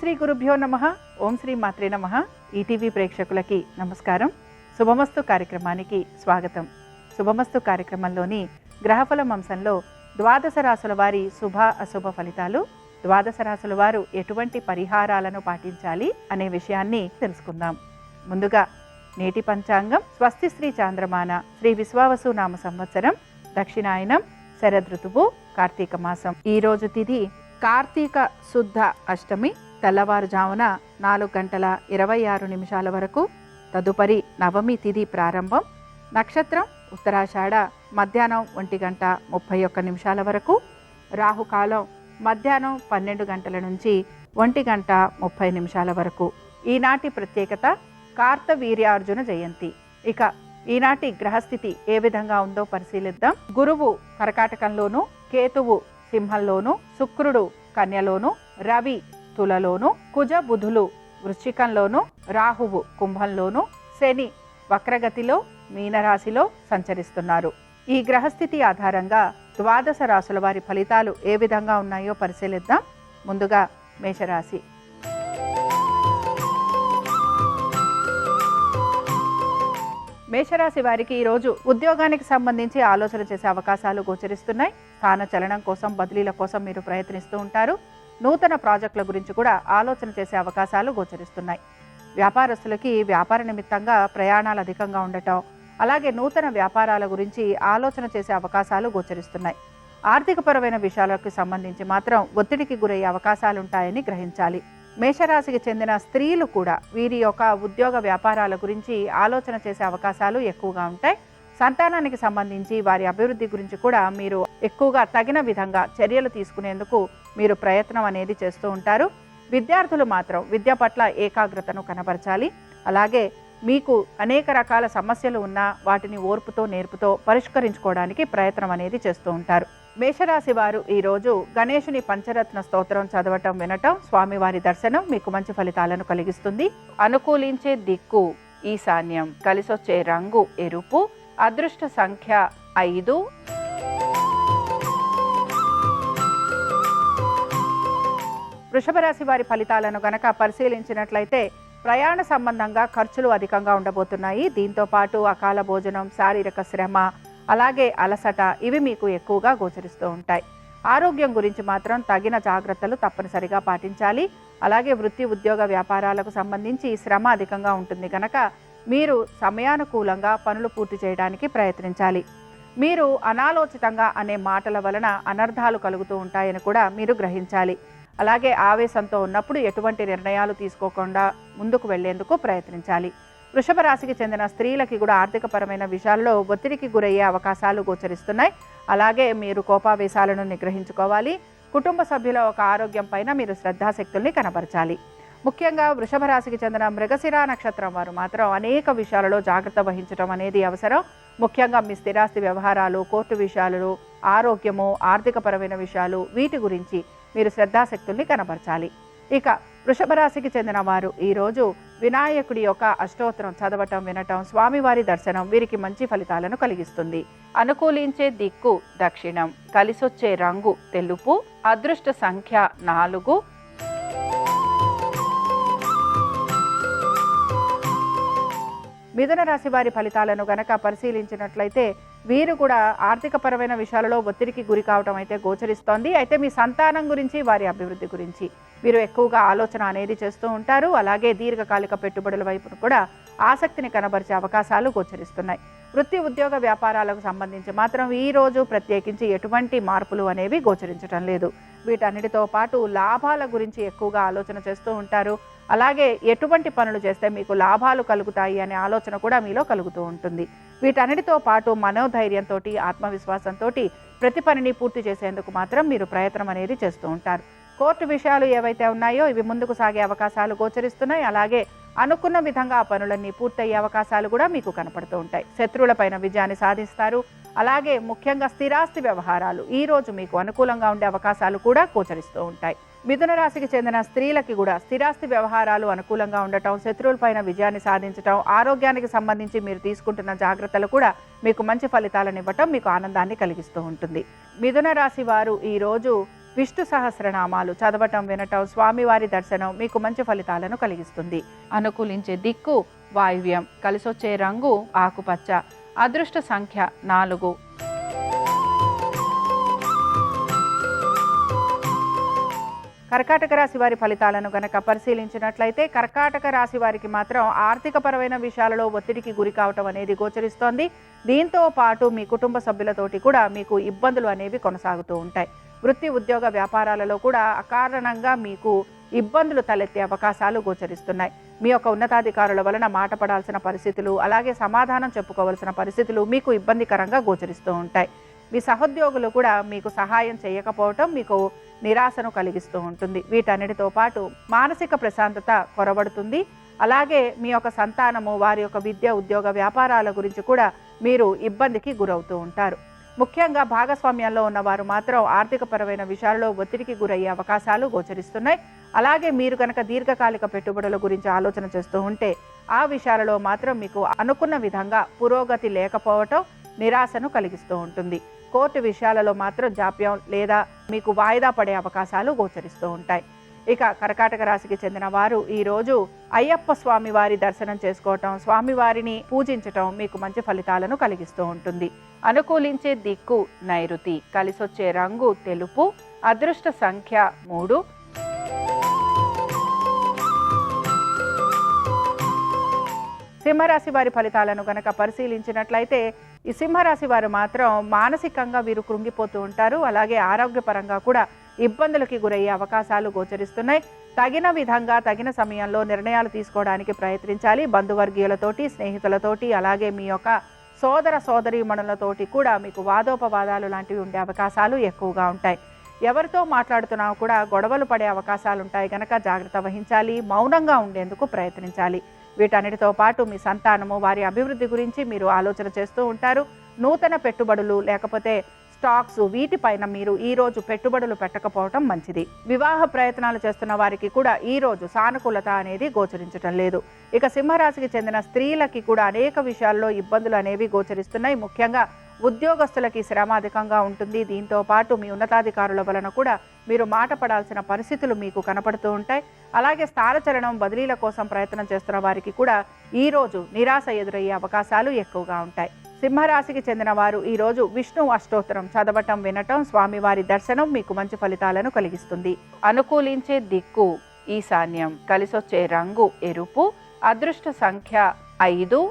శ్రీ గురుభ్యో నమః. ఓం శ్రీ మాత్రే నమః. ఈటీవీ ప్రేక్షకులకి నమస్కారం. శుభమస్తు కార్యక్రమానికి స్వాగతం. శుభమస్తు కార్యక్రమంలోని గ్రహఫలం అంశంలో ద్వాదశ రాశుల వారి శుభ అశుభ ఫలితాలు, ద్వాదశ రాశుల వారు ఎటువంటి పరిహారాలను పాటించాలి అనే విషయాన్ని తెలుసుకుందాం. ముందుగా నేటి పంచాంగం స్వస్తి శ్రీ చాంద్రమాన శ్రీ విశ్వావసు నామ సంవత్సరం, దక్షిణాయనం, శరదృతువు, కార్తీక మాసం. ఈ రోజు తిథి కార్తీక శుద్ధ అష్టమి, తెల్లవారుజామున 4:26 వరకు. తదుపరి నవమి తిథి ప్రారంభం. నక్షత్రం ఉత్తరాషాఢ, మధ్యాహ్నం 1:31 వరకు. రాహుకాలం మధ్యాహ్నం 12 గంటల నుంచి 1:30 వరకు. ఈనాటి ప్రత్యేకత కార్తవీర్యార్జున జయంతి. ఇక ఈనాటి గ్రహస్థితి ఏ విధంగా ఉందో పరిశీలిద్దాం. గురువు కర్కాటకంలోను, కేతువు సింహంలోను, శుక్రుడు కన్యలోను, రవి తులలోను, కుజ బుధులు వృశ్చికంలోను, రాహువు కుంభంలోను, శని వక్రగతిలో మీనరాశిలో సంచరిస్తున్నారు. ఈ గ్రహస్థితి ఆధారంగా ద్వాదశ రాశుల వారి ఫలితాలు ఏ విధంగా ఉన్నాయో పరిశీలిద్దాం. ముందుగా మేషరాశి. మేషరాశి వారికి ఈరోజు ఉద్యోగానికి సంబంధించి ఆలోచన చేసే అవకాశాలు గోచరిస్తున్నాయి. స్థాన చలనం కోసం, బదిలీల కోసం మీరు ప్రయత్నిస్తూ ఉంటారు. నూతన ప్రాజెక్టుల గురించి కూడా ఆలోచన చేసే అవకాశాలు గోచరిస్తున్నాయి. వ్యాపారస్తులకి వ్యాపార నిమిత్తంగా ప్రయాణాలు అధికంగా ఉండటం, అలాగే నూతన వ్యాపారాల గురించి ఆలోచన చేసే అవకాశాలు గోచరిస్తున్నాయి. ఆర్థికపరమైన విషయాలకు సంబంధించి మాత్రం ఒత్తిడికి గురయ్యే అవకాశాలుంటాయని గ్రహించాలి. మేషరాశికి చెందిన స్త్రీలు కూడా వీరి యొక్క ఉద్యోగ వ్యాపారాల గురించి ఆలోచన చేసే అవకాశాలు ఎక్కువగా ఉంటాయి. సంతానానికి సంబంధించి వారి అభివృద్ధి గురించి కూడా మీరు ఎక్కువగా తగిన విధంగా చర్యలు తీసుకునేందుకు మీరు ప్రయత్నం అనేది చేస్తూ ఉంటారు. విద్యార్థులు మాత్రం విద్య పట్ల ఏకాగ్రతను కనబరచాలి. అలాగే మీకు అనేక రకాల సమస్యలు ఉన్నా వాటిని ఓర్పుతో నేర్పుతో పరిష్కరించుకోవడానికి ప్రయత్నం అనేది చేస్తూ ఉంటారు. మేషరాశి వారు ఈరోజు గణేశుని పంచరత్న స్తోత్రం చదవటం, వినటం, స్వామివారి దర్శనం మీకు మంచి ఫలితాలను కలిగిస్తుంది. అనుకూలించే దిక్కు ఈశాన్యం, కలిసొచ్చే రంగు ఎరుపు, అదృష్ట సంఖ్య 5. వృషభ రాశి వారి ఫలితాలను గనక పరిశీలించినట్లయితే ప్రయాణ సంబంధంగా ఖర్చులు అధికంగా ఉండబోతున్నాయి. దీంతో పాటు అకాల భోజనం, శారీరక శ్రమ, అలాగే అలసట ఇవి మీకు ఎక్కువగా గోచరిస్తూ ఉంటాయి. ఆరోగ్యం గురించి మాత్రం తగిన జాగ్రత్తలు తప్పనిసరిగా పాటించాలి. అలాగే వృత్తి, ఉద్యోగ వ్యాపారాలకు సంబంధించి శ్రమ అధికంగా ఉంటుంది కనుక మీరు సమయానుకూలంగా పనులు పూర్తి చేయడానికి ప్రయత్నించాలి. మీరు అనాలోచితంగా అనే మాటల వలన అనర్థాలు కలుగుతూ ఉంటాయని కూడా మీరు గ్రహించాలి. అలాగే ఆవేశంతో ఉన్నప్పుడు ఎటువంటి నిర్ణయాలు తీసుకోకుండా ముందుకు వెళ్లేందుకు ప్రయత్నించాలి. వృషభ రాశికి చెందిన స్త్రీలకి కూడా ఆర్థికపరమైన విషయాల్లో ఒత్తిడికి గురయ్యే అవకాశాలు గోచరిస్తున్నాయి. అలాగే మీరు కోపావేశాలను నిగ్రహించుకోవాలి. కుటుంబ సభ్యుల ఒక ఆరోగ్యం పైన మీరు శ్రద్ధాశక్తుల్ని కనబరచాలి. ముఖ్యంగా వృషభ రాశికి చెందిన మృగశిర నక్షత్రం వారు మాత్రం అనేక విషయాలలో జాగ్రత్త వహించడం అనేది అవసరం. ముఖ్యంగా మీ స్థిరాస్తి వ్యవహారాలు, కోర్టు విషయాలు, ఆరోగ్యము, ఆర్థికపరమైన విషయాలు వీటి గురించి మీరు శ్రద్ధాశక్తుల్ని కనబరచాలి. ఇక వృషభ రాశికి చెందిన వారు ఈరోజు వినాయకుడి యొక్క అష్టోత్తరం చదవటం, వినటం, స్వామివారి దర్శనం వీరికి మంచి ఫలితాలను కలిగిస్తుంది. అనుకూలించే దిక్కు దక్షిణం, కలిసొచ్చే రంగు తెలుపు, అదృష్ట సంఖ్య 4. మిథున రాశి వారి ఫలితాలను గనక పరిశీలించినట్లయితే వీరు కూడా ఆర్థికపరమైన విషయాలలో ఒత్తిడికి గురి కావటం అయితే గోచరిస్తోంది. అయితే మీ సంతానం గురించి, వారి అభివృద్ధి గురించి మీరు ఎక్కువగా ఆలోచన అనేది చేస్తూ ఉంటారు. అలాగే దీర్ఘకాలిక పెట్టుబడుల వైపు కూడా ఆసక్తిని కనబరిచే అవకాశాలు గోచరిస్తున్నాయి. వృత్తి, ఉద్యోగ వ్యాపారాలకు సంబంధించి మాత్రం ఈ రోజు ప్రత్యేకించి ఎటువంటి మార్పులు అనేవి గోచరించడం లేదు. వీటన్నిటితో పాటు లాభాల గురించి ఎక్కువగా ఆలోచన చేస్తూ ఉంటారు. అలాగే ఎటువంటి పనులు చేస్తే మీకు లాభాలు కలుగుతాయి అనే ఆలోచన కూడా మీలో కలుగుతూ ఉంటుంది. వీటన్నిటితో పాటు మనోధైర్యంతో, ఆత్మవిశ్వాసంతో ప్రతి పనిని పూర్తి చేసేందుకు మాత్రం మీరు ప్రయత్నం అనేది చేస్తూ ఉంటారు. కోర్టు విషయాలు ఏవైతే ఉన్నాయో ఇవి ముందుకు సాగే అవకాశాలు గోచరిస్తున్నాయి. అలాగే అనుకున్న విధంగా ఆ పనులన్నీ పూర్తయ్యే అవకాశాలు కూడా మీకు కనపడుతూ ఉంటాయి. శత్రువులపైన విజయాన్ని సాధిస్తారు. అలాగే ముఖ్యంగా స్థిరాస్తి వ్యవహారాలు ఈ రోజు మీకు అనుకూలంగా ఉండే అవకాశాలు కూడా గోచరిస్తూ ఉంటాయి. మిథున రాశికి చెందిన స్త్రీలకి కూడా స్థిరాస్తి వ్యవహారాలు అనుకూలంగా ఉండటం, శత్రువులపైన విజయాన్ని సాధించటం, ఆరోగ్యానికి సంబంధించి మీరు తీసుకుంటున్న జాగ్రత్తలు కూడా మీకు మంచి ఫలితాలను ఇవ్వటం మీకు ఆనందాన్ని కలిగిస్తూ ఉంటుంది. మిథున రాశి వారు ఈరోజు విష్ణు సహస్రనామాలు చదవటం వినటం స్వామివారి దర్శనం మీకు మంచి ఫలితాలను కలిగిస్తుంది. అనుకూలించే దిక్కు వాయువ్యం, కలిసొచ్చే రంగు ఆకుపచ్చ, అదృష్ట సంఖ్య 4. కర్కాటక రాశి వారి ఫలితాలను గనక పరిశీలించినట్లయితే కర్కాటక రాశి వారికి మాత్రం ఆర్థిక పరమైన విషయాలలో ఒత్తిడికి గురి కావటం అనేది గోచరిస్తోంది. దీంతో పాటు మీ కుటుంబ సభ్యులతోటి కూడా మీకు ఇబ్బందులు అనేవి కొనసాగుతూ ఉంటాయి. వృత్తి ఉద్యోగ వ్యాపారాలలో కూడా అకారణంగా మీకు ఇబ్బందులు తలెత్తే అవకాశాలు గోచరిస్తున్నాయి. మీ యొక్క ఉన్నతాధికారుల వలన మాట పడాల్సిన పరిస్థితులు, అలాగే సమాధానం చెప్పుకోవాల్సిన పరిస్థితులు మీకు ఇబ్బందికరంగా గోచరిస్తూ ఉంటాయి. మీ సహోద్యోగులు కూడా మీకు సహాయం చేయకపోవటం మీకు నిరాశను కలిగిస్తూ ఉంటుంది. వీటన్నిటితో పాటు మానసిక ప్రశాంతత కొరబడుతుంది. అలాగే మీ యొక్క సంతానము, వారి యొక్క విద్య ఉద్యోగ వ్యాపారాల గురించి కూడా మీరు ఇబ్బందికి గురవుతూ ఉంటారు. ముఖ్యంగా భాగస్వామ్యంలో ఉన్నవారు మాత్రం ఆర్థికపరమైన విషయాల్లో ఒత్తిడికి గురయ్యే అవకాశాలు గోచరిస్తున్నాయి. అలాగే మీరు కనుక దీర్ఘకాలిక పెట్టుబడుల గురించి ఆలోచన చేస్తూ ఉంటే ఆ విషయాలలో మాత్రం మీకు అనుకున్న విధంగా పురోగతి లేకపోవటం నిరాశను కలిగిస్తూ ఉంటుంది. కోర్టు విషయాలలో మాత్రం జాప్యం లేదా మీకు వాయిదా పడే అవకాశాలు గోచరిస్తూ ఉంటాయి. ఇక కర్కాటక రాశికి చెందిన వారు ఈరోజు అయ్యప్ప స్వామి వారి దర్శనం చేసుకోవటం, స్వామివారిని పూజించటం మీకు మంచి ఫలితాలను కలిగిస్తూ ఉంటుంది. అనుకూలించే దిక్కు నైరుతి, కలిసొచ్చే రంగు తెలుపు, అదృష్ట సంఖ్య 3. సింహరాశి వారి ఫలితాలను గనక పరిశీలించినట్లయితే ఈ సింహరాశి వారు మాత్రం మానసికంగా వీరు కృంగిపోతూ ఉంటారు. అలాగే ఆరోగ్యపరంగా కూడా ఇబ్బందులకి గురయ్యే అవకాశాలు గోచరిస్తున్నాయి. తగిన విధంగా తగిన సమయంలో నిర్ణయాలు తీసుకోవడానికి ప్రయత్నించాలి. బంధువర్గీయులతోటి, స్నేహితులతోటి, అలాగే మీ యొక్క సోదర సోదరీమణులతోటి కూడా మీకు వాదోపవాదాలు లాంటివి ఉండే అవకాశాలు ఎక్కువగా ఉంటాయి. ఎవరితో మాట్లాడుతున్నా కూడా గొడవలు పడే అవకాశాలు ఉంటాయి కనుక జాగ్రత్త వహించాలి. మౌనంగా ఉండేందుకు ప్రయత్నించాలి. వీటన్నిటితో పాటు మీ సంతానము, వారి అభివృద్ధి గురించి మీరు ఆలోచన చేస్తూ ఉంటారు. నూతన పెట్టుబడులు లేకపోతే స్టాక్స్, వీటిపైన మీరు ఈరోజు పెట్టుబడులు పెట్టకపోవటం మంచిది. వివాహ ప్రయత్నాలు చేస్తున్న వారికి కూడా ఈరోజు సానుకూలత అనేది గోచరించటం లేదు. ఇక సింహరాశికి చెందిన స్త్రీలకి కూడా అనేక విషయాల్లో ఇబ్బందులు అనేవి గోచరిస్తున్నాయి. ముఖ్యంగా ఉద్యోగస్తులకి శ్రమ అధికంగా ఉంటుంది. దీంతో పాటు మీ ఉన్నతాధికారుల వలన కూడా మీరు మాట పడాల్సిన పరిస్థితులు మీకు కనపడుతూ ఉంటాయి. అలాగే స్థానచలనం, బదిలీల కోసం ప్రయత్నం చేస్తున్న వారికి కూడా ఈరోజు నిరాశ ఎదురయ్యే అవకాశాలు ఎక్కువగా ఉంటాయి. సింహరాశికి చెందిన వారు ఈరోజు విష్ణు అష్టోత్తరం చదవటం, వినటం, స్వామివారి దర్శనం మీకు మంచి ఫలితాలను కలిగిస్తుంది. అనుకూలించే దిక్కు ఈశాన్యం, కలిసొచ్చే రంగు ఎరుపు, అదృష్ట సంఖ్య 5.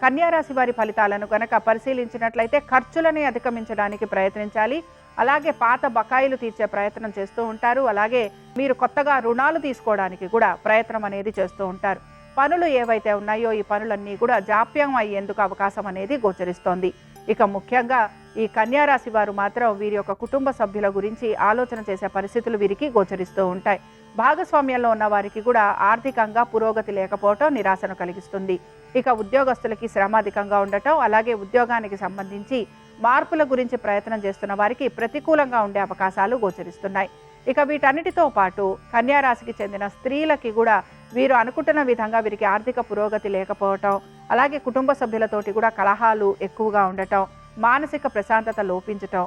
కన్యారాశి వారి ఫలితాలను కనుక పరిశీలించినట్లయితే ఖర్చులని అధిగమించడానికి ప్రయత్నించాలి. అలాగే పాత బకాయిలు తీర్చే ప్రయత్నం చేస్తూ ఉంటారు. అలాగే మీరు కొత్తగా రుణాలు తీసుకోవడానికి కూడా ప్రయత్నం అనేది చేస్తూ ఉంటారు. పనులు ఏవైతే ఉన్నాయో ఈ పనులన్నీ కూడా జాప్యం అయ్యేందుకు అవకాశం అనేది గోచరిస్తోంది. ఇక ముఖ్యంగా ఈ కన్యారాశి వారు మాత్రం వీరి యొక్క కుటుంబ సభ్యుల గురించి ఆలోచన చేసే పరిస్థితులు వీరికి గోచరిస్తూ ఉంటాయి. భాగస్వామ్యంలో ఉన్న వారికి కూడా ఆర్థికంగా పురోగతి లేకపోవటం నిరాశను కలిగిస్తుంది. ఇక ఉద్యోగస్తులకి శ్రమ అధికంగా ఉండటం, అలాగే ఉద్యోగానికి సంబంధించి మార్పుల గురించి ప్రయత్నం చేస్తున్న వారికి ప్రతికూలంగా ఉండే అవకాశాలు గోచరిస్తున్నాయి. ఇక వీటన్నిటితో పాటు కన్యారాశికి చెందిన స్త్రీలకి కూడా వీరు అనుకుంటున్న విధంగా వీరికి ఆర్థిక పురోగతి లేకపోవటం, అలాగే కుటుంబ సభ్యులతోటి కూడా కలహాలు ఎక్కువగా ఉండటం, మానసిక ప్రశాంతత లోపించటం,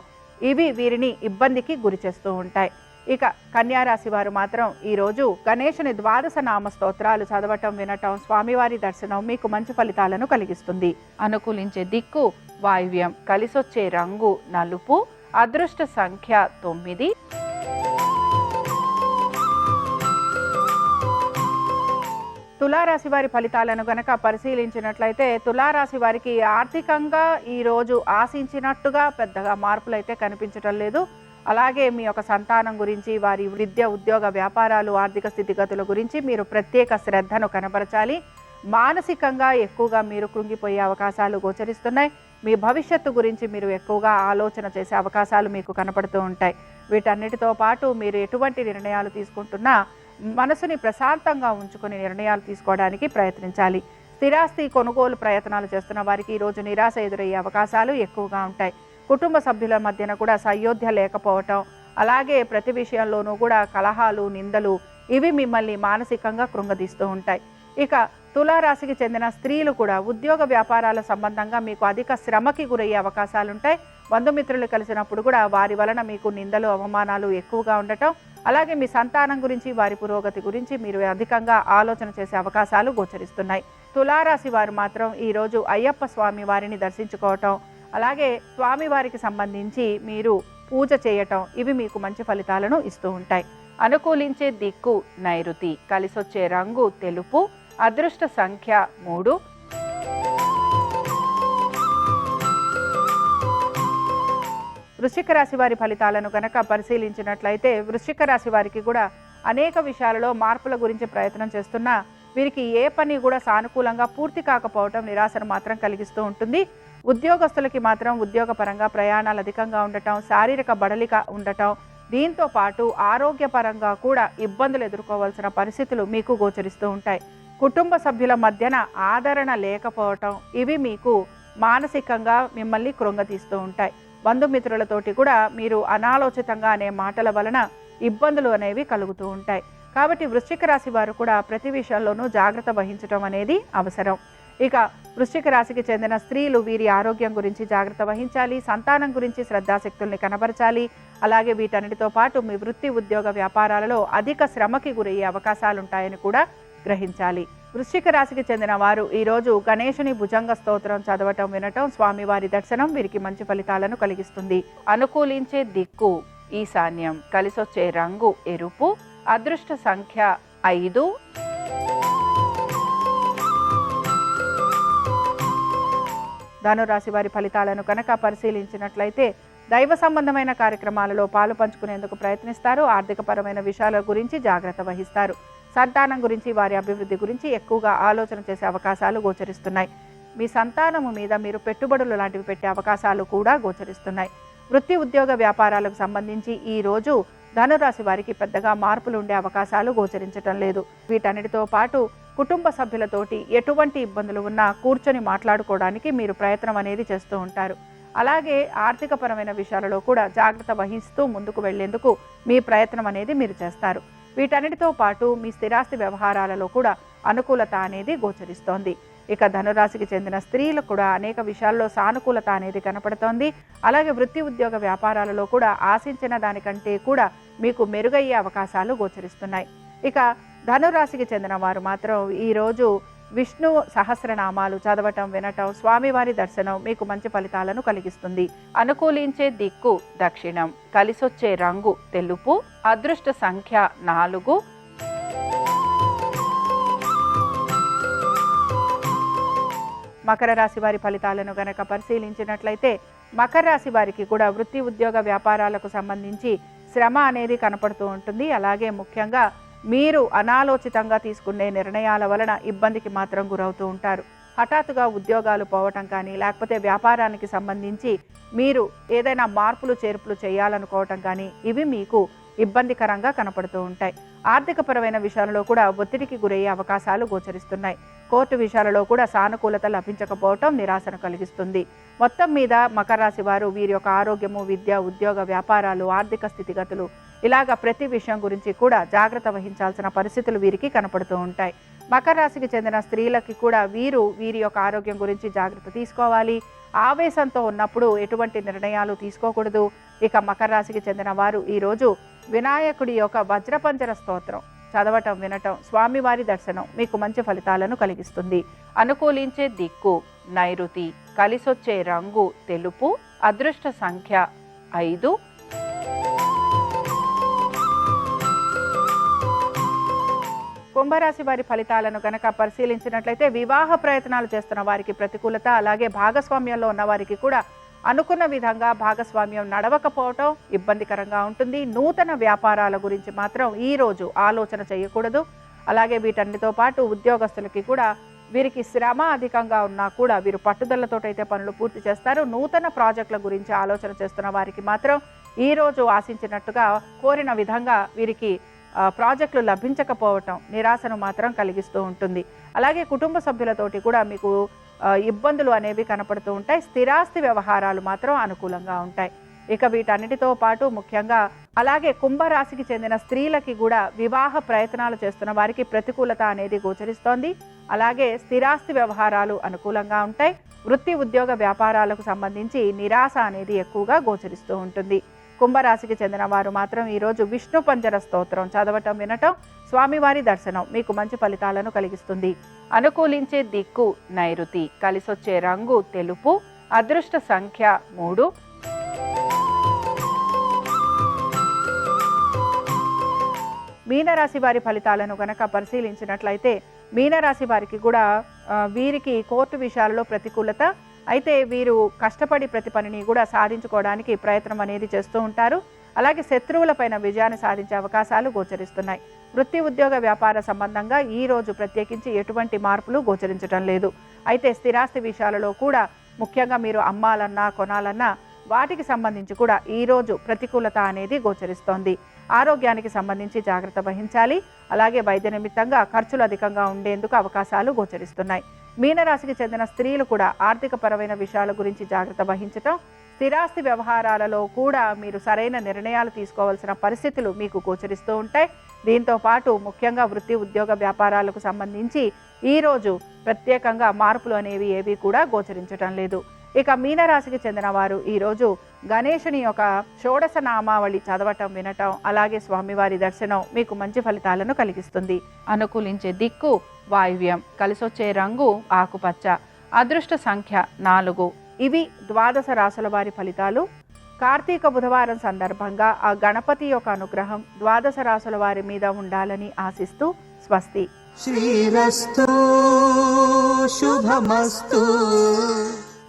ఇవి వీరిని ఇబ్బందికి గురి చేస్తూ ఉంటాయి. ఇక కన్యారాశి వారు మాత్రం ఈరోజు గణేశుని 12 నామ స్తోత్రాలు చదవటం, వినటం, స్వామివారి దర్శనం మీకు మంచి ఫలితాలను కలిగిస్తుంది. అనుకూలించే దిక్కు వాయువ్యం, కలిసొచ్చే రంగు నలుపు, అదృష్ట సంఖ్య 9. తులారాశి వారి ఫలితాలను గనక పరిశీలించినట్లయితే తులారాశి వారికి ఆర్థికంగా ఈరోజు ఆశించినట్టుగా పెద్దగా మార్పులు అయితే కనిపించటం లేదు. అలాగే మీ యొక్క సంతానం గురించి, వారి విద్య ఉద్యోగ వ్యాపారాలు, ఆర్థిక స్థితిగతుల గురించి మీరు ప్రత్యేక శ్రద్ధను కనబరచాలి. మానసికంగా ఎక్కువగా మీరు కృంగిపోయే అవకాశాలు గోచరిస్తున్నాయి. మీ భవిష్యత్తు గురించి మీరు ఎక్కువగా ఆలోచన చేసే అవకాశాలు మీకు కనపడుతూ ఉంటాయి. వీటన్నిటితో పాటు మీరు ఎటువంటి నిర్ణయాలు తీసుకుంటున్నా మనసుని ప్రశాంతంగా ఉంచుకొని నిర్ణయాలు తీసుకోవడానికి ప్రయత్నించాలి. స్థిరాస్తి కొనుగోలు ప్రయత్నాలు చేస్తున్న వారికి ఈరోజు నిరాశ ఎదురయ్యే అవకాశాలు ఎక్కువగా ఉంటాయి. కుటుంబ సభ్యుల మధ్యన కూడా సయోధ్య లేకపోవటం, అలాగే ప్రతి విషయంలోనూ కూడా కలహాలు, నిందలు, ఇవి మిమ్మల్ని మానసికంగా కృంగదీస్తూ ఉంటాయి. ఇక తులారాశికి చెందిన స్త్రీలు కూడా ఉద్యోగ వ్యాపారాల సంబంధంగా మీకు అధిక శ్రమకి గురయ్యే అవకాశాలుంటాయి. బంధుమిత్రులు కలిసినప్పుడు కూడా వారి వలన మీకు నిందలు అవమానాలు ఎక్కువగా ఉండటం, అలాగే మీ సంతానం గురించి వారి పురోగతి గురించి మీరు అధికంగా ఆలోచన చేసే అవకాశాలు గోచరిస్తున్నాయి. తులారాశి వారు మాత్రం ఈరోజు అయ్యప్ప స్వామి వారిని దర్శించుకోవటం, అలాగే స్వామివారికి సంబంధించి మీరు పూజ చేయటం, ఇవి మీకు మంచి ఫలితాలను ఇస్తూ ఉంటాయి. అనుకూలించే దిక్కు నైరుతి, కలిసొచ్చే రంగు తెలుపు, అదృష్ట సంఖ్య 3. వృశ్చిక రాశి వారి ఫలితాలను కనుక పరిశీలించినట్లయితే వృశ్చిక రాశి వారికి కూడా అనేక విషయాలలో మార్పుల గురించి ప్రయత్నం చేస్తున్నా వీరికి ఏ పని కూడా సానుకూలంగా పూర్తి కాకపోవటం నిరాశను మాత్రం కలిగిస్తూ ఉంటుంది. ఉద్యోగస్తులకి మాత్రం ఉద్యోగపరంగా ప్రయాణాలు అధికంగా ఉండటం, శారీరక బడలిక ఉండటం, దీంతో పాటు ఆరోగ్యపరంగా కూడా ఇబ్బందులు ఎదుర్కోవాల్సిన పరిస్థితులు మీకు గోచరిస్తూ ఉంటాయి. కుటుంబ సభ్యుల మధ్యన ఆదరణ లేకపోవటం, ఇవి మీకు మానసికంగా మిమ్మల్ని కృంగతీస్తూ ఉంటాయి. బంధుమిత్రులతోటి కూడా మీరు అనాలోచితంగా అనే మాటల వలన ఇబ్బందులు అనేవి కలుగుతూ ఉంటాయి. కాబట్టి వృశ్చిక రాశి వారు కూడా ప్రతి విషయంలోనూ జాగ్రత్త వహించడం అనేది అవసరం. ఇక వృశ్చిక రాశికి చెందిన స్త్రీలు వీరి ఆరోగ్యం గురించి జాగ్రత్త వహించాలి, సంతానం గురించి శ్రద్ధాశక్తుల్ని కనబరచాలి. అలాగే వీటన్నిటితో పాటు మీ వృత్తి ఉద్యోగ వ్యాపారాలలో అధిక శ్రమకి గురయ్యే అవకాశాలుంటాయని కూడా గ్రహించాలి. వృశ్చిక రాశికి చెందిన వారు ఈరోజు గణేశుని భుజంగ స్తోత్రం చదవటం, వినటం, స్వామివారి దర్శనం వీరికి మంచి ఫలితాలను కలిగిస్తుంది. అనుకూలించే దిక్కు ఈశాన్యం, కలిసొచ్చే రంగు ఎరుపు, అదృష్ట సంఖ్య 5. ధనురాశి వారి ఫలితాలను కనుక పరిశీలించినట్లయితే దైవ సంబంధమైన కార్యక్రమాలలో పాలు పంచుకునేందుకు ప్రయత్నిస్తారు. ఆర్థికపరమైన విషయాల గురించి జాగ్రత్త వహిస్తారు. సంతానం గురించి, వారి అభివృద్ధి గురించి ఎక్కువగా ఆలోచన చేసే అవకాశాలు గోచరిస్తున్నాయి. మీ సంతానము మీద మీరు పెట్టుబడులు లాంటివి పెట్టే అవకాశాలు కూడా గోచరిస్తున్నాయి. వృత్తి ఉద్యోగ వ్యాపారాలకు సంబంధించి ఈరోజు ధనురాశి వారికి పెద్దగా మార్పులు ఉండే అవకాశాలు గోచరించటం లేదు. వీటన్నిటితో పాటు కుటుంబ సభ్యులతోటి ఎటువంటి ఇబ్బందులు ఉన్నా కూర్చొని మాట్లాడుకోవడానికి మీరు ప్రయత్నం అనేది చేస్తూ ఉంటారు. అలాగే ఆర్థికపరమైన విషయాలలో కూడా జాగ్రత్త వహిస్తూ ముందుకు వెళ్లేందుకు మీ ప్రయత్నం అనేది మీరు చేస్తారు. వీటన్నిటితో పాటు మీ స్థిరాస్తి వ్యవహారాలలో కూడా అనుకూలత అనేది గోచరిస్తోంది. ఇక ధనురాశికి చెందిన స్త్రీలకు కూడా అనేక విషయాల్లో సానుకూలత అనేది కనపడుతోంది. అలాగే వృత్తి ఉద్యోగ వ్యాపారాలలో కూడా ఆశించిన దానికంటే కూడా మీకు మెరుగయ్యే అవకాశాలు గోచరిస్తున్నాయి. ఇక ధనురాశికి చెందిన వారు మాత్రం ఈరోజు విష్ణు సహస్రనామాలు చదవటం, వినటం, స్వామివారి దర్శనం మీకు మంచి ఫలితాలను కలిగిస్తుంది. అనుకూలించే దిక్కు దక్షిణం, కలిసొచ్చే రంగు తెలుపు, అదృష్ట సంఖ్య 4. మకర రాశి వారి ఫలితాలను గనక పరిశీలించినట్లయితే మకర రాశి వారికి కూడా వృత్తి ఉద్యోగ వ్యాపారాలకు సంబంధించి శ్రమ అనేది కనపడుతూ ఉంటుంది. అలాగే ముఖ్యంగా మీరు అనాలోచితంగా తీసుకునే నిర్ణయాల వలన ఇబ్బందికి మాత్రం గురవుతూ ఉంటారు. హఠాత్తుగా ఉద్యోగాలు పోవటం కానీ, లేకపోతే వ్యాపారానికి సంబంధించి మీరు ఏదైనా మార్పులు చేర్పులు చేయాలనుకోవటం కానీ, ఇవి మీకు ఇబ్బందికరంగా కనపడుతూ ఉంటాయి. ఆర్థికపరమైన విషయాలలో కూడా ఒత్తిడికి గురయ్యే అవకాశాలు గోచరిస్తున్నాయి. కోర్టు విషయాలలో కూడా సానుకూలత లభించకపోవటం నిరాశను కలిగిస్తుంది. మొత్తం మీద మకర రాశి వారు వీరి యొక్క ఆరోగ్యము, విద్య, ఉద్యోగ వ్యాపారాలు, ఆర్థిక స్థితిగతులు, ఇలాగ ప్రతి విషయం గురించి కూడా జాగ్రత్త వహించాల్సిన పరిస్థితులు వీరికి కనపడుతూ ఉంటాయి. మకర రాశికి చెందిన స్త్రీలకి కూడా వీరి యొక్క ఆరోగ్యం గురించి జాగ్రత్త తీసుకోవాలి. ఆవేశంతో ఉన్నప్పుడు ఎటువంటి నిర్ణయాలు తీసుకోకూడదు. ఇక మకర రాశికి చెందిన వారు ఈరోజు వినాయకుడి యొక్క వజ్రపంజర స్తోత్రం చదవటం, వినటం, స్వామివారి దర్శనం మీకు మంచి ఫలితాలను కలిగిస్తుంది. అనుకూలించే దిక్కు నైరుతి, కలిసొచ్చే రంగు తెలుపు, అదృష్ట సంఖ్య 5. కుంభరాశి వారి ఫలితాలను కనుక పరిశీలించినట్లయితే వివాహ ప్రయత్నాలు చేస్తున్న వారికి ప్రతికూలత, అలాగే భాగస్వామ్యంలో ఉన్న వారికి కూడా అనుకున్న విధంగా భాగస్వామ్యం నడవకపోవటం ఇబ్బందికరంగా ఉంటుంది. నూతన వ్యాపారాల గురించి మాత్రం ఈరోజు ఆలోచన చేయకూడదు. అలాగే వీటన్నిటితో పాటు ఉద్యోగస్తులకి కూడా వీరికి శ్రమ అధికంగా ఉన్నా కూడా వీరు పట్టుదలతోటైతే పనులు పూర్తి చేస్తారు. నూతన ప్రాజెక్టుల గురించి ఆలోచన చేస్తున్న వారికి మాత్రం ఈరోజు ఆశించినట్టుగా కోరిన విధంగా వీరికి ప్రాజెక్టులు లభించకపోవటం నిరాశను మాత్రం కలిగిస్తూ ఉంటుంది. అలాగే కుటుంబ సభ్యులతోటి కూడా మీకు ఇబ్బందులు అనేవి కనపడుతూ ఉంటాయి. స్థిరాస్తి వ్యవహారాలు మాత్రం అనుకూలంగా ఉంటాయి. ఇక వీటన్నిటితో పాటు ముఖ్యంగా అలాగే కుంభరాశికి చెందిన స్త్రీలకి కూడా వివాహ ప్రయత్నాలు చేస్తున్న వారికి ప్రతికూలత అనేది గోచరిస్తోంది. అలాగే స్థిరాస్తి వ్యవహారాలు అనుకూలంగా ఉంటాయి. వృత్తి ఉద్యోగ వ్యాపారాలకు సంబంధించి నిరాశ అనేది ఎక్కువగా గోచరిస్తూ ఉంటుంది. కుంభరాశికి చెందిన వారు మాత్రం ఈరోజు విష్ణు పంజర స్తోత్రం చదవటం వినటం, స్వామివారి దర్శనం మీకు మంచి ఫలితాలను కలిగిస్తుంది. అనుకూలించే దిక్కు నైరుతి, కలిసొచ్చే రంగు తెలుపు, అదృష్ట సంఖ్య 3. మీనరాశి వారి ఫలితాలను గనక పరిశీలించినట్లయితే మీనరాశి వారికి కూడా వీరికి కోర్టు విషయాలలో ప్రతికూలత. అయితే వీరు కష్టపడి ప్రతి పనిని కూడా సాధించుకోవడానికి ప్రయత్నం అనేది చేస్తూ ఉంటారు. అలాగే శత్రువులపైన విజయాన్ని సాధించే అవకాశాలు గోచరిస్తున్నాయి. వృత్తి ఉద్యోగ వ్యాపార సంబంధంగా ఈ రోజు ప్రత్యేకించి ఎటువంటి మార్పులు గోచరించడం లేదు. అయితే స్థిరాస్తి విషయాలలో కూడా ముఖ్యంగా మీరు అమ్మాలన్నా కొనాలన్నా వాటికి సంబంధించి కూడా ఈరోజు ప్రతికూలత అనేది గోచరిస్తోంది. ఆరోగ్యానికి సంబంధించి జాగ్రత్త వహించాలి. అలాగే వైద్య నిమిత్తంగా ఖర్చులు అధికంగా ఉండేందుకు అవకాశాలు గోచరిస్తున్నాయి. మీనరాశికి చెందిన స్త్రీలు కూడా ఆర్థిక పరమైన విషయాల గురించి జాగ్రత్త వహించటం, స్థిరాస్తి వ్యవహారాలలో కూడా మీరు సరైన నిర్ణయాలు తీసుకోవాల్సిన పరిస్థితులు మీకు గోచరిస్తూ ఉంటాయి. దీంతో పాటు ముఖ్యంగా వృత్తి ఉద్యోగ వ్యాపారాలకు సంబంధించి ఈరోజు ప్రత్యేకంగా మార్పులు అనేవి ఏవి కూడా గోచరించటం లేదు. ఇక మీనరాశికి చెందిన వారు ఈరోజు గణేశుని యొక్క షోడశ నామావళి చదవటం వినటం, అలాగే స్వామివారి దర్శనం మీకు మంచి ఫలితాలను కలిగిస్తుంది. అనుకూలించే దిక్కు వాయువ్యం, కలిసొచ్చే రంగు ఆకుపచ్చ, అదృష్ట సంఖ్య 4. ఇవి ద్వాదశ రాశుల వారి ఫలితాలు. కార్తీక బుధవారం సందర్భంగా ఆ గణపతి యొక్క అనుగ్రహం ద్వాదశ రాశుల వారి మీద ఉండాలని ఆశిస్తూ స్వస్తి. శ్రీరస్తు శుభమస్తు.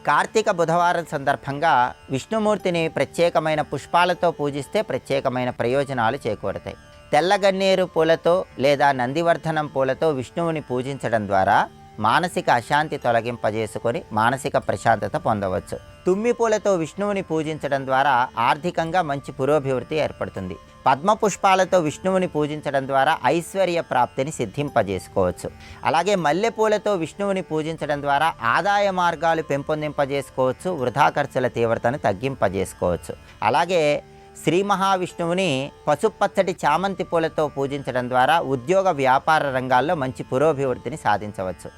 కార్తీక బుధవారం సందర్భంగా విష్ణుమూర్తిని ప్రత్యేకమైన పుష్పాలతో పూజిస్తే ప్రత్యేకమైన ప్రయోజనాలు చేకూరతాయి. తెల్లగన్నేరు పూలతో లేదా నందివర్ధనం పూలతో విష్ణువుని పూజించడం ద్వారా మానసిక అశాంతి తొలగింపజేసుకొని మానసిక ప్రశాంతత పొందవచ్చు. తుమ్మి పూలతో విష్ణువుని పూజించడం ద్వారా ఆర్థికంగా మంచి పురోభివృద్ధి ఏర్పడుతుంది. పద్మ పుష్పాలతో విష్ణువుని పూజించడం ద్వారా ఐశ్వర్య ప్రాప్తిని సిద్ధింపజేసుకోవచ్చు. అలాగే మల్లెపూలతో విష్ణువుని పూజించడం ద్వారా ఆదాయ మార్గాలు పెంపొందింపజేసుకోవచ్చు, వృధా ఖర్చుల తీవ్రతను తగ్గింపజేసుకోవచ్చు. అలాగే శ్రీ మహావిష్ణువుని పసుపచ్చటి చామంతి పూలతో పూజించడం ద్వారా ఉద్యోగ వ్యాపార రంగాల్లో మంచి పురోభివృద్ధిని సాధించవచ్చు.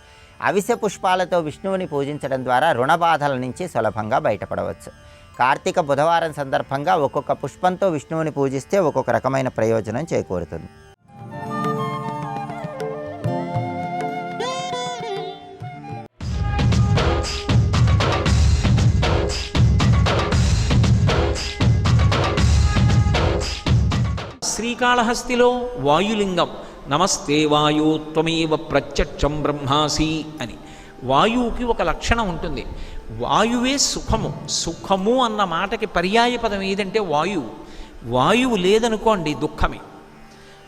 అవిసె పుష్పాలతో విష్ణువుని పూజించడం ద్వారా రుణ బాధల నుంచి సులభంగా బయటపడవచ్చు. కార్తీక బుధవారం సందర్భంగా ఒక్కొక్క పుష్పంతో విష్ణువుని పూజిస్తే ఒక్కొక్క రకమైన ప్రయోజనం చేకూరుతుంది. శ్రీకాళహస్తిలో వాయులింగం నమస్తే వాయు త్వమేవ ప్రత్యక్షం బ్రహ్మాసి అని. వాయువుకి ఒక లక్షణం ఉంటుంది. వాయువే సుఖము. సుఖము అన్న మాటకి పర్యాయ పదం ఏదంటే వాయువు. వాయువు లేదనుకోండి దుఃఖమే.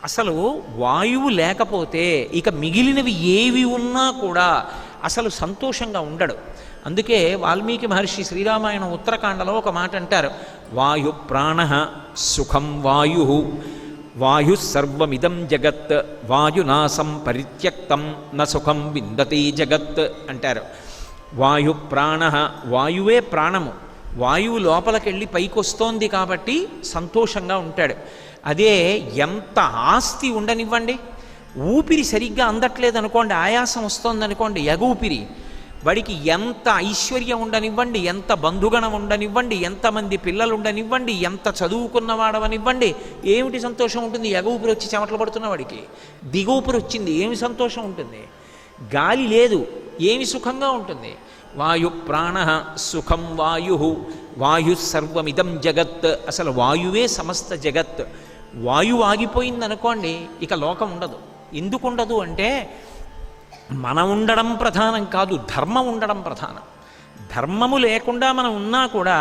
అసలు వాయువు లేకపోతే ఇక మిగిలినవి ఏవి ఉన్నా కూడా అసలు సంతోషంగా ఉండడు. అందుకే వాల్మీకి మహర్షి శ్రీరామాయణం ఉత్తరకాండలో ఒక మాట అంటారు, వాయు ప్రాణ సుఖం వాయు వాయు సర్వమిదం జగత్ వాయునాసం పరిత్యక్తం న సుఖం విందతే జగత్ అంటారు. వాయు ప్రాణ, వాయువే ప్రాణము. వాయువు లోపలికెళ్ళి పైకి వస్తోంది కాబట్టి సంతోషంగా ఉంటాడు. అదే ఎంత ఆస్తి ఉండనివ్వండి, ఊపిరి సరిగ్గా అందట్లేదు అనుకోండి, ఆయాసం వస్తోందనుకోండి, ఎగూపిరి, వాడికి ఎంత ఐశ్వర్యం ఉండనివ్వండి, ఎంత బంధుగణం ఉండనివ్వండి, ఎంతమంది పిల్లలు ఉండనివ్వండి, ఎంత చదువుకున్నవాడవనివ్వండి, ఏమిటి సంతోషం ఉంటుంది? ఎగూపిరి వచ్చి చెమటలు పడుతున్న వాడికి దిగూపిరి వచ్చింది, ఏమి సంతోషం ఉంటుంది? గాలి లేదు, ఏమి సుఖంగా ఉంటుంది? వాయు ప్రాణ సుఖం వాయు వాయు సర్వమిదం జగత్. అసలు వాయువే సమస్త జగత్. వాయువు ఆగిపోయిందనుకోండి ఇక లోకం ఉండదు. ఎందుకు ఉండదు అంటే మనం ఉండడం ప్రధానం కాదు, ధర్మం ఉండడం ప్రధానం. ధర్మము లేకుండా మనం ఉన్నా కూడా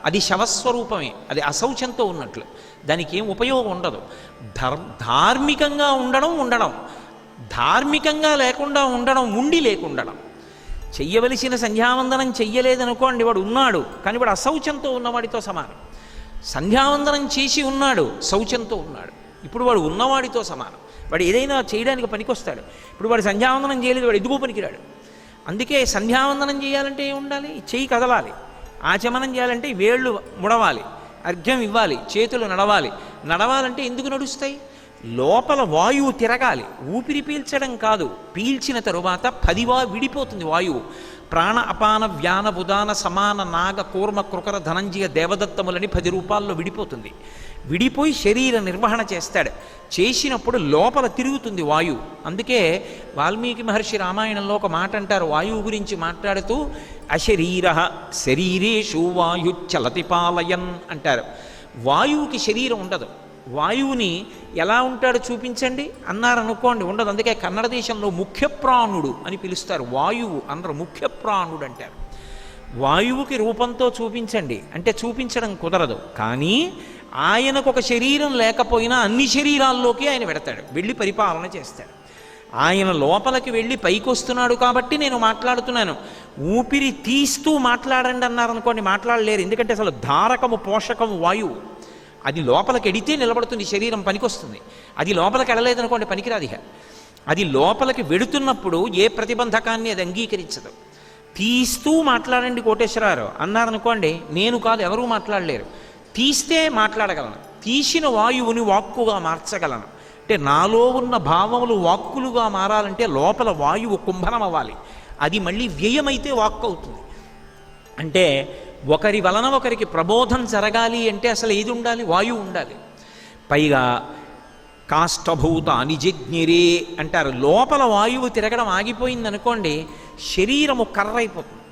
అది శవస్వరూపమే, అది అశౌచంతో ఉన్నట్లు, దానికి ఏం ఉపయోగం ఉండదు. ధార్మికంగా ఉండడం, ధార్మికంగా లేకుండా ఉండడం, ఉండి లేకుండడం. చెయ్యవలసిన సంధ్యావందనం చెయ్యలేదనుకోండి, వాడు ఉన్నాడు కానీ వాడు అశౌచంతో ఉన్నవాడితో సమానం. సంధ్యావందనం చేసి ఉన్నాడు, శౌచంతో ఉన్నాడు, ఇప్పుడు వాడు ఉన్నవాడితో సమానం. వాడు ఏదైనా చేయడానికి పనికొస్తాడు. ఇప్పుడు వాడు సంధ్యావందనం చేయలేదు, వాడు ఎదుగు పనికిరాడు. అందుకే సంధ్యావందనం చేయాలంటే ఏం ఉండాలి? చెయ్యి కదలాలి. ఆచమనం చేయాలంటే వేళ్ళు ముడవాలి. అర్ఘ్యం ఇవ్వాలి, చేతులు నడవాలి. నడవాలంటే ఎందుకు నడుస్తాయి? లోపల వాయువు తిరగాలి, ఊపిరి పీల్చడం కాదు. పీల్చిన తరువాత 10 విడిపోతుంది వాయువు. ప్రాణ అపాన వ్యాన ఉదాన సమాన నాగ కూర్మ కృకర ధనంజయ దేవదత్తములని 10 రూపాల్లో విడిపోతుంది. విడిపోయి శరీర నిర్వహణ చేస్తాడు. చేసినప్పుడు లోపల తిరుగుతుంది వాయువు. అందుకే వాల్మీకి మహర్షి రామాయణంలో ఒక మాట అంటారు, వాయువు గురించి మాట్లాడుతూ అశరీర శరీరేషు వాయు చలతి పాలయన్ అంటారు. వాయువుకి శరీరం ఉండదు. వాయువుని ఎలా ఉంటాడో చూపించండి అన్నారనుకోండి, ఉండదు. అందుకే కన్నడ దేశంలో ముఖ్య ప్రాణుడు అని పిలుస్తారు. వాయువు అందరూ ముఖ్య ప్రాణుడు అంటారు. వాయువుకి రూపంతో చూపించండి అంటే చూపించడం కుదరదు. కానీ ఆయనకు ఒక శరీరం లేకపోయినా అన్ని శరీరాల్లోకి ఆయన పెడతాడు, వెళ్ళి పరిపాలన చేస్తాడు. ఆయన లోపలికి వెళ్ళి పైకి వస్తున్నాడు కాబట్టి నేను మాట్లాడుతున్నాను. ఊపిరి తీస్తూ మాట్లాడండి అన్నారనుకోండి, మాట్లాడలేరు. ఎందుకంటే అసలు ధారకము పోషకము వాయువు. అది లోపలికి ఎడితే నిలబడుతుంది, శరీరం పనికొస్తుంది. అది లోపలికి ఎడలేదనుకోండి పనికిరాదు. ఇక అది లోపలికి వెడుతున్నప్పుడు ఏ ప్రతిబంధకాన్ని అది అంగీకరించదు. తీస్తూ మాట్లాడండి కోటేశ్వరరావు అన్నారనుకోండి, నేను కాదు ఎవరూ మాట్లాడలేరు. తీస్తే మాట్లాడగలను, తీసిన వాయువుని వాక్కుగా మార్చగలను. అంటే నాలో ఉన్న భావములు వాక్కులుగా మారాలంటే లోపల వాయువు కుంభనం అవ్వాలి. అది మళ్ళీ వ్యయమైతే వాక్కు అవుతుంది. అంటే ఒకరి వలన ఒకరికి ప్రబోధం జరగాలి అంటే అసలు ఏది ఉండాలి? వాయువు ఉండాలి. పైగా కాష్టభూత అనిజిజ్ఞిరే అంటారు. లోపల వాయువు తిరగడం ఆగిపోయిందనుకోండి, శరీరము కర్రైపోతుంది.